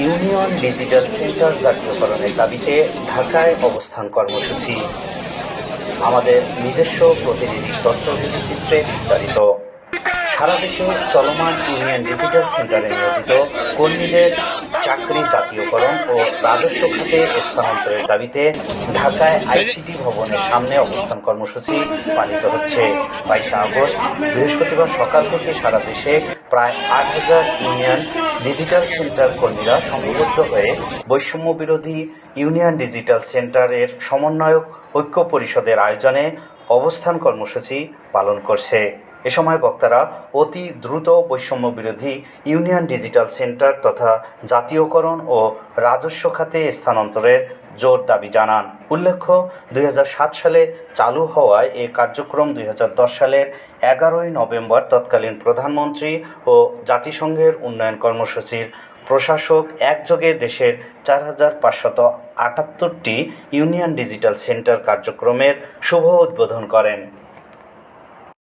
Union digital centre জাতীয়করণের দাবিতে ঢাকায় অবস্থান কর্মসূচি। আমাদের নিজস্ব প্রতিনিধির তথ্যচিত্রে বিস্তারিত। সারা দেশে চলমান ইউনিয়ন ডিজিটাল সেন্টারে নিয়োজিত কর্মীদের চাকরি জাতীয়করণ ও রাজস্ব খাতে স্থানান্তরের দাবিতে ঢাকায় আইসিটি ভবনের সামনে অবস্থান কর্মসূচি পালিত হচ্ছে। 22 আগস্ট বৃহস্পতিবার সকাল থেকে সারা দেশে প্রায় 8,000 ইউনিয়ন ডিজিটাল সেন্টার কর্মীরা সংঘবদ্ধ হয়ে বৈষম্য বিরোধী ইউনিয়ন ডিজিটাল সেন্টারের সমন্বয়ক ঐক্য পরিষদের আয়োজনে অবস্থান কর্মসূচি পালন করছে। এ সময় বক্তারা অতি দ্রুত বৈষম্য বিরোধী ইউনিয়ন ডিজিটাল সেন্টার তথা জাতীয়করণ ও রাজস্ব খাতে স্থানান্তরের জোর দাবি জানান। উল্লেখ্য, 2007 সালে চালু হওয়ায় এ কার্যক্রম 2010 সালের 11 নভেম্বর তৎকালীন প্রধানমন্ত্রী ও জাতিসংঘের উন্নয়ন কর্মসূচির প্রশাসক একযোগে দেশের 4,578টি ইউনিয়ন ডিজিটাল সেন্টার কার্যক্রমের শুভ উদ্বোধন করেন।